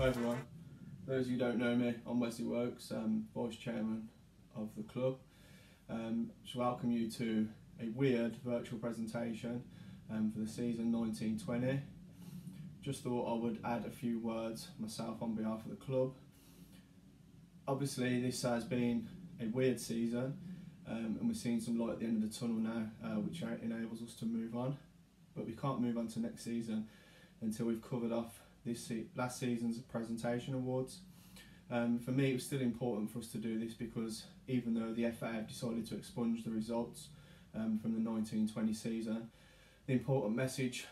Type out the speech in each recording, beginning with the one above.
Hi everyone, for those of you who don't know me, I'm Wesley Wokes, Vice Chairman of the club. To welcome you to a weird virtual presentation for the season 1920. Just thought I would add a few words myself on behalf of the club. Obviously this has been a weird season and we're seeing some light at the end of the tunnel now, which enables us to move on. But we can't move on to next season until we've covered off last season's presentation awards. For me, it was still important for us to do this because even though the FA have decided to expunge the results from the 1920 season, the important message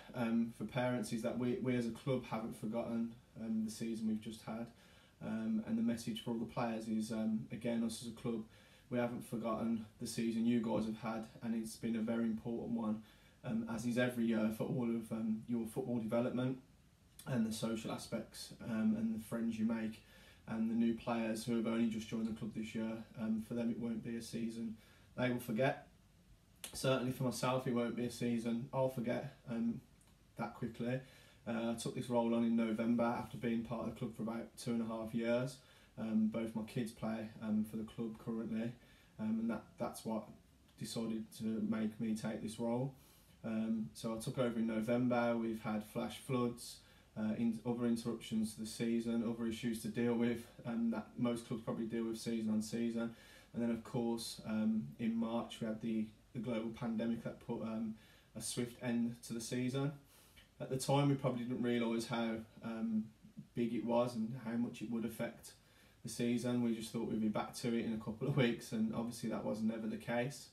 for parents is that we as a club haven't forgotten the season we've just had, and the message for all the players is, again, us as a club, we haven't forgotten the season you guys have had, and it's been a very important one, as is every year, for all of your football development and the social aspects and the friends you make and the new players who have only just joined the club this year. For them it won't be a season they will forget. Certainly for myself it won't be a season I'll forget that quickly. I took this role on in November after being part of the club for about 2.5 years. Both my kids play for the club currently, and that's what decided to make me take this role. So I took over in November. We've had flash floods, other interruptions to the season, other issues to deal with that most clubs probably deal with season on season. And then of course in March we had the global pandemic that put a swift end to the season. At the time we probably didn't realise how big it was and how much it would affect the season. We just thought we'd be back to it in a couple of weeks, and obviously that was never the case.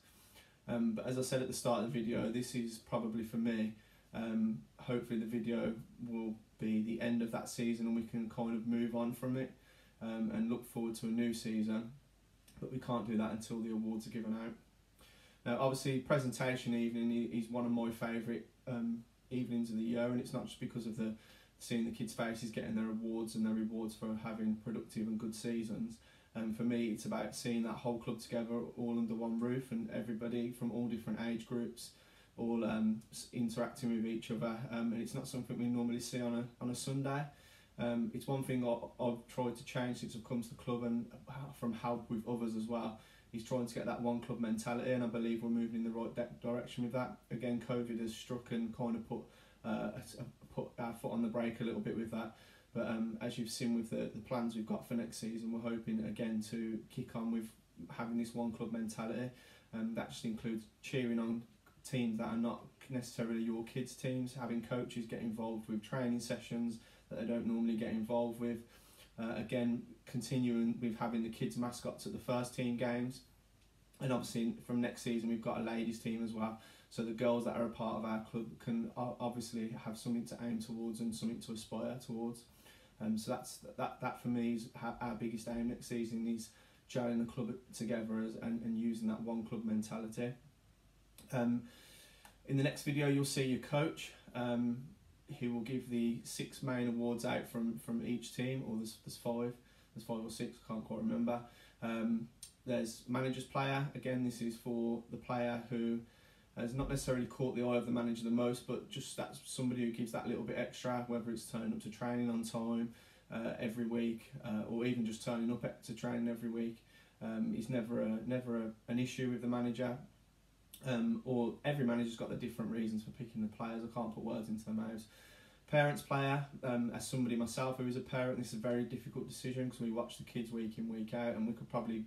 But as I said at the start of the video, this is probably for me, hopefully the video will be the end of that season and we can kind of move on from it and look forward to a new season, but we can't do that until the awards are given out. Now obviously presentation evening is one of my favourite evenings of the year, and it's not just because of seeing the kids' faces getting their awards and their rewards for having productive and good seasons. For me it's about seeing that whole club together all under one roof and everybody from all different age groups all interacting with each other, and it's not something we normally see on a Sunday. It's one thing I've tried to change since I've come to the club, and from help with others as well, is trying to get that one club mentality, and I believe we're moving in the right direction with that. Again, COVID has struck and kind of put our foot on the brake a little bit with that, but as you've seen with the plans we've got for next season, we're hoping again to kick on with having this one club mentality, and that just includes cheering on teams that are not necessarily your kids' teams, having coaches get involved with training sessions that they don't normally get involved with. Again, continuing with having the kids' mascots at the first team games, and obviously from next season we've got a ladies team as well, so the girls that are a part of our club can obviously have something to aim towards and something to aspire towards. So that for me is our biggest aim next season, is gelling the club together and using that one club mentality. In the next video you'll see your coach. He will give the 6 main awards out from each team, or there's 5 or 6, I can't quite remember. There's manager's player. Again, this is for the player who has not necessarily caught the eye of the manager the most, but just that's somebody who gives that little bit extra, whether it's turning up to training on time every week, or even just turning up to training every week. It's never an issue with the manager. Or every manager's got their different reasons for picking the players. I can't put words into their mouths. Parents player, as somebody myself who is a parent, this is a very difficult decision because we watch the kids week in, week out, and we could probably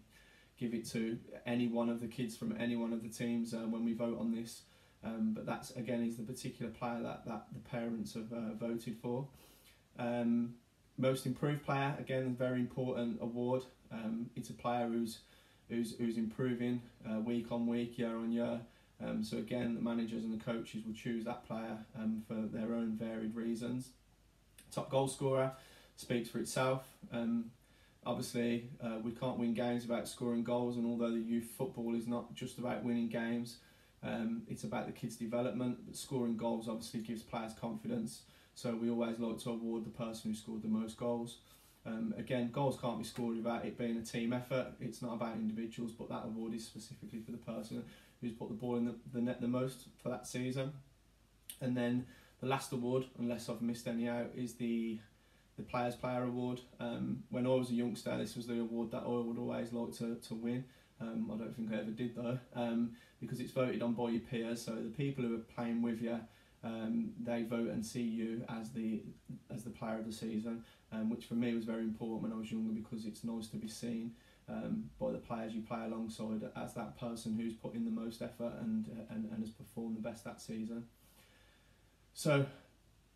give it to any one of the kids from any one of the teams when we vote on this. But that's, again, is the particular player that the parents have voted for. Most improved player, again, a very important award. It's a player who's improving week on week, year on year. So again, the managers and the coaches will choose that player for their own varied reasons. Top goal scorer speaks for itself. Obviously, we can't win games without scoring goals, and although the youth football is not just about winning games, it's about the kids' development. But scoring goals obviously gives players confidence, so we always like to award the person who scored the most goals. Again, goals can't be scored without it being a team effort. It's not about individuals, but that award is specifically for the person who's put the ball in the net the most for that season. And then the last award, unless I've missed any out, is the the Players Player Award. When I was a youngster, this was the award that I would always like to win. I don't think I ever did though, because it's voted on by your peers, so the people who are playing with you, they vote and see you as the player of the season, which for me was very important when I was younger, because it's nice to be seen by the players you play alongside as that person who's put in the most effort and has performed the best that season. So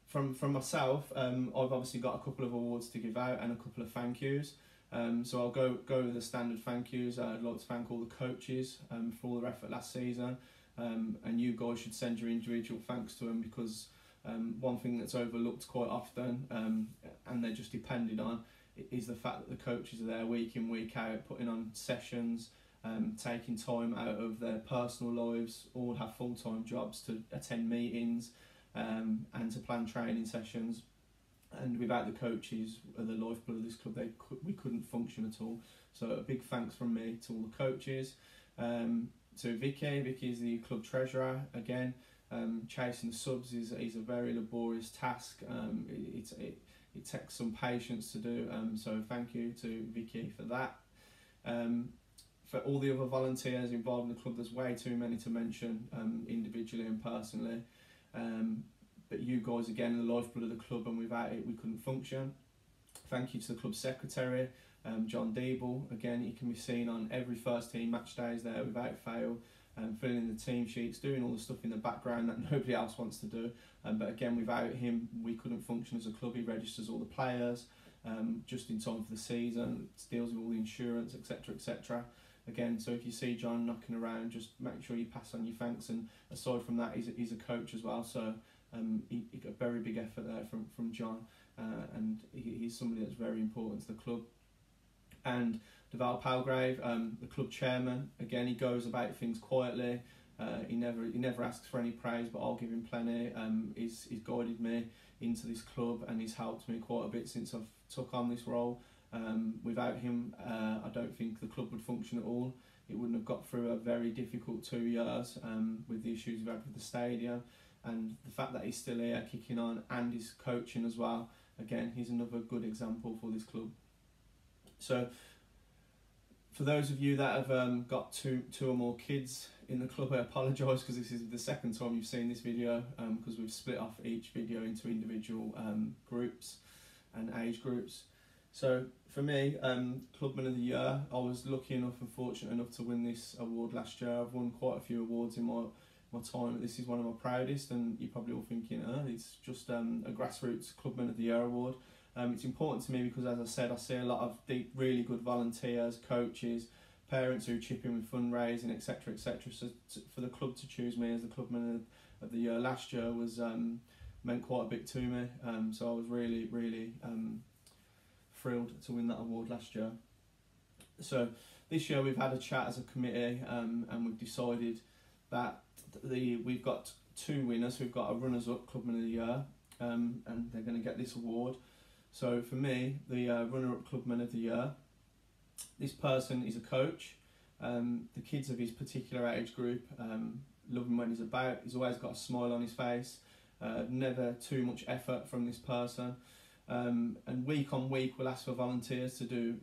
from myself, I've obviously got a couple of awards to give out and a couple of thank yous. So I'll go with the standard thank yous. I'd like to thank all the coaches for all their effort last season, and you guys should send your individual thanks to them, because one thing that's overlooked quite often, and they're just depended on, is the fact that the coaches are there week in, week out, putting on sessions, taking time out of their personal lives, all have full-time jobs to attend meetings and to plan training sessions. And without the coaches, the lifeblood of this club, we couldn't function at all. So a big thanks from me to all the coaches. To Vicky is the club treasurer. Again, chasing the subs is a very laborious task. It takes some patience to do. So thank you to Vicky for that. For all the other volunteers involved in the club, there's way too many to mention individually and personally. But you guys, again, are the lifeblood of the club, and without it we couldn't function. Thank you to the club secretary, John Deeble. Again, he can be seen on every first team match days there without fail, filling in the team sheets, doing all the stuff in the background that nobody else wants to do. But again, without him we couldn't function as a club. He registers all the players just in time for the season, deals with all the insurance, etc, etc. Again, so if you see John knocking around, just make sure you pass on your thanks. And aside from that, he's a coach as well, so he got a very big effort there from John, and he's somebody that's very important to the club. And Deval Palgrave, the club chairman, again, he goes about things quietly. He never asks for any praise, but I'll give him plenty. He's guided me into this club, and he's helped me quite a bit since I've took on this role. Without him, I don't think the club would function at all. It wouldn't have got through a very difficult 2 years with the issues we've had with the stadium, and the fact that he's still here kicking on and he's coaching as well. Again, he's another good example for this club. So for those of you that have got two or more kids in the club, I apologise, because this is the second time you've seen this video, because we've split off each video into individual groups and age groups. So for me, Clubman of the Year, I was lucky enough and fortunate enough to win this award last year. I've won quite a few awards in my time. This is one of my proudest, and you're probably all thinking, it's just a grassroots Clubman of the Year award. It's important to me because, as I said, I see a lot of really good volunteers, coaches, parents who chip in with fundraising, etc, etc. So for the club to choose me as the Clubman of the Year last year was meant quite a bit to me. So I was really thrilled to win that award last year. So this year we've had a chat as a committee, and we've decided that we've got two winners. We've got a runners-up Clubman of the Year, and they're going to get this award. So for me, the runner-up Clubman of the Year, this person is a coach. The kids of his particular age group love him when he's about. He's always got a smile on his face. Never too much effort from this person. And week on week we'll ask for volunteers to do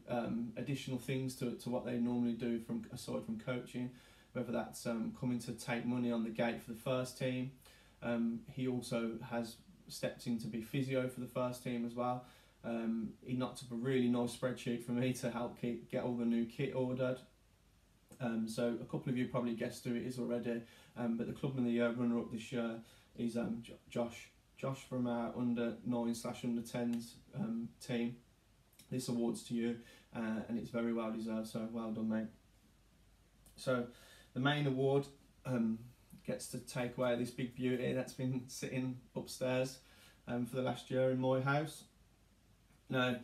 additional things to what they normally do aside from coaching, whether that's coming to take money on the gate for the first team. He also has stepped in to be physio for the first team as well. He knocked up a really nice spreadsheet for me to help get all the new kit ordered. So a couple of you probably guessed who it is already, but the Clubman of the Year runner-up this year is Josh. Josh from our under-9/under-10s team. This award's to you, and it's very well deserved, so well done, mate. So the main award gets to take away this big beauty that's been sitting upstairs for the last year in my house. Now,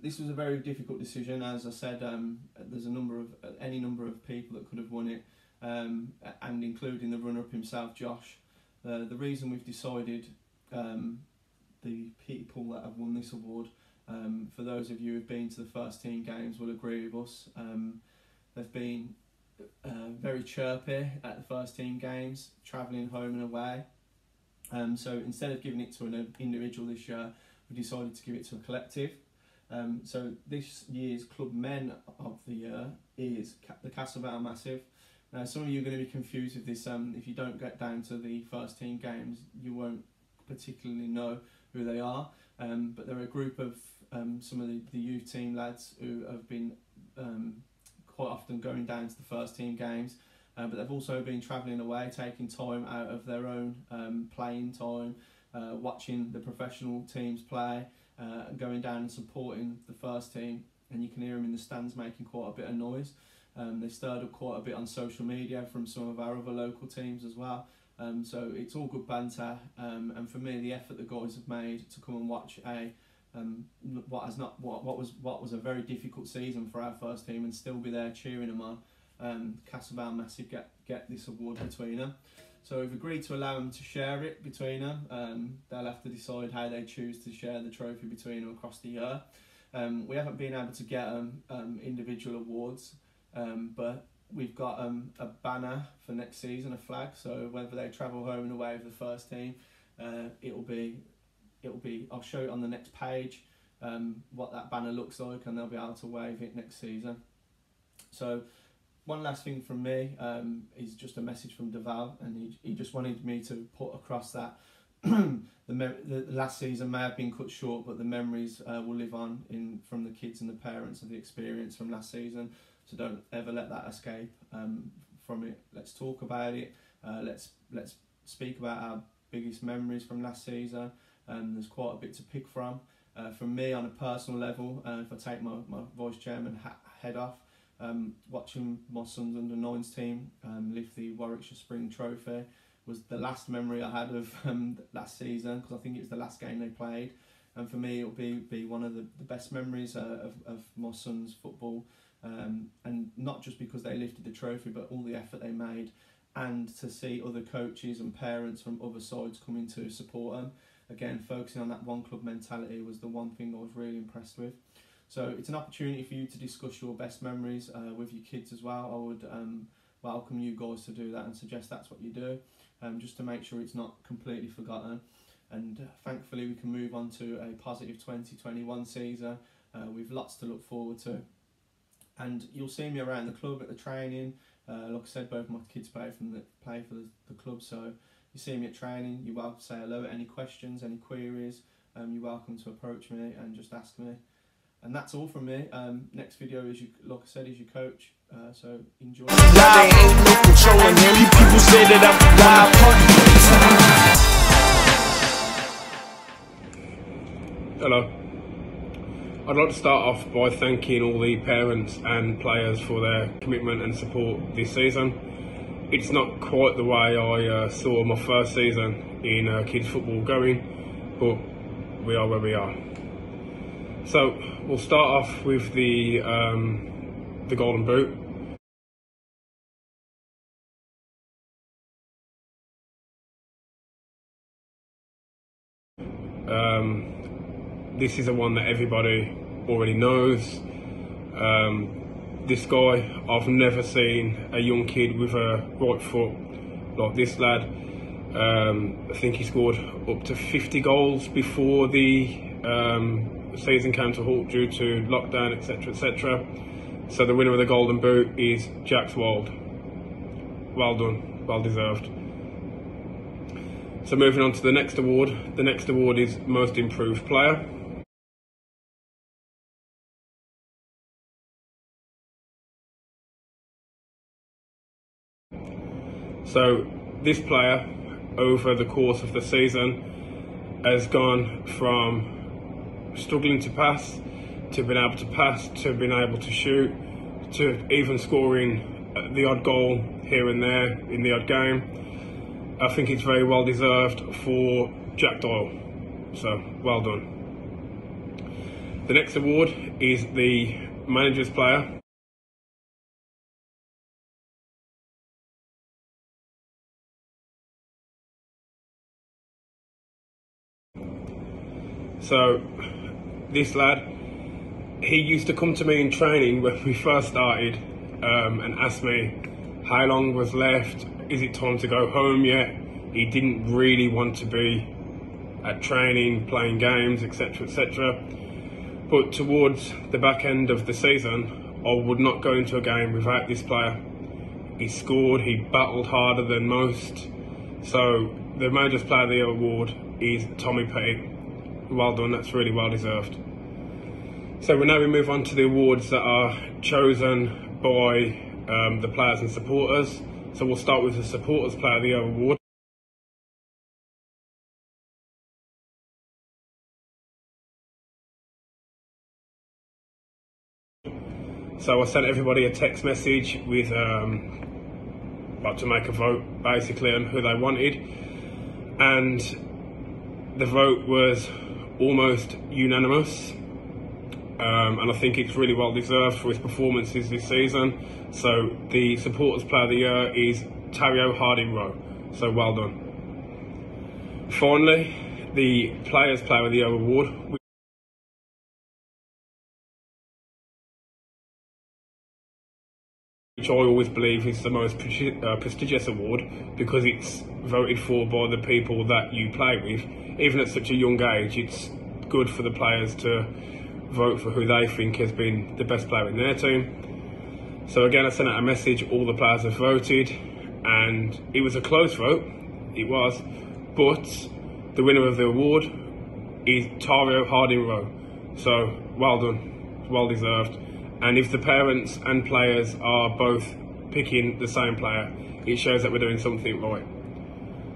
this was a very difficult decision. As I said, there's any number of people that could have won it, and including the runner-up himself, Josh. The reason we've decided the people that have won this award, for those of you who've been to the first team games will agree with us. They've been very chirpy at the first team games, travelling home and away. So instead of giving it to an individual this year, we decided to give it to a collective. So this year's Club Men of the Year is the Castle Vale Massive. Now, some of you are going to be confused with this. If you don't get down to the first team games, you won't particularly know who they are. But they're a group of some of the youth team lads who have been quite often going down to the first team games. But they've also been travelling away, taking time out of their own playing time, watching the professional teams play, going down and supporting the first team. And you can hear them in the stands making quite a bit of noise. They stirred up quite a bit on social media from some of our other local teams as well. So it's all good banter. And for me, the effort the guys have made to come and watch what was a very difficult season for our first team and still be there cheering them on. Castle Vale Massive get this award between them. So we've agreed to allow them to share it between them. They'll have to decide how they choose to share the trophy between them across the year. We haven't been able to get individual awards, but we've got a banner for next season, a flag. So whether they travel home and away with the first team, it'll be. I'll show it on the next page what that banner looks like, and they'll be able to wave it next season. So one last thing from me is just a message from Deval, and he just wanted me to put across that the last season may have been cut short, but the memories will live on from the kids and the parents of the experience from last season. So don't ever let that escape from it. Let's talk about it. Let's speak about our biggest memories from last season. There's quite a bit to pick from. For me, on a personal level, if I take my vice chairman head off, watching my son's under-9s team lift the Warwickshire Spring Trophy was the last memory I had of last season, because I think it was the last game they played. And for me, it'll be one of the best memories of my son's football. And not just because they lifted the trophy, but all the effort they made, and to see other coaches and parents from other sides coming to support them. Again, focusing on that one club mentality was the one thing I was really impressed with. So it's an opportunity for you to discuss your best memories with your kids as well. I would welcome you guys to do that and suggest that's what you do, just to make sure it's not completely forgotten. And thankfully we can move on to a positive 2021 season with lots to look forward to. And you'll see me around the club at the training. Like I said, both my kids play for the club, so you see me at training, you're welcome to say hello. Any questions, any queries, you're welcome to approach me and just ask me. And that's all from me. Next video is, like I said, is your coach. So enjoy. People say that I'm Hello. I'd like to start off by thanking all the parents and players for their commitment and support this season. It's not quite the way I saw my first season in kids football going, but we are where we are. So we'll start off with the Golden Boot. This is a one that everybody already knows. This guy, I've never seen a young kid with a right foot like this lad. I think he scored up to 50 goals before the season came to halt due to lockdown, etc, etc. So the winner of the Golden Boot is Jax Wild. Well done, well deserved. So moving on to the next award. The next award is Most Improved Player. So this player, over the course of the season, has gone from struggling to pass, to being able to pass, to being able to shoot, to even scoring the odd goal here and there in the odd game. I think it's very well deserved for Jack Doyle, so well done. The next award is the Manager's Player. So this lad, he used to come to me in training when we first started and ask me how long was left, is it time to go home yet? He didn't really want to be at training, playing games, etc, etc. But towards the back end of the season, I would not go into a game without this player. He scored, he battled harder than most. So the Majors Player of the Year award is Tommy Petty. Well done, that's really well deserved. So now we move on to the awards that are chosen by the players and supporters. So we'll start with the Supporters Player of the Year award. So I sent everybody a text message with about to make a vote basically on who they wanted, and the vote was almost unanimous, and I think it's really well deserved for his performances this season. So the Supporters Player of the Year is Tario Harding-Rowe, so well done. Finally, the Players Player of the Year award, which I always believe is the most prestigious award because it's voted for by the people that you play with. Even at such a young age, it's good for the players to vote for who they think has been the best player in their team. So again, I sent out a message, all the players have voted, and it was a close vote, it was, but the winner of the award is Tario Harding-Rowe. So well done, well deserved. And if the parents and players are both picking the same player, it shows that we're doing something right.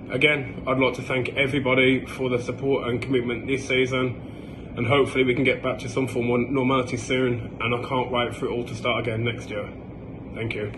Again, I'd like to thank everybody for the support and commitment this season, and hopefully we can get back to some form of normality soon, and I can't wait for it all to start again next year. Thank you.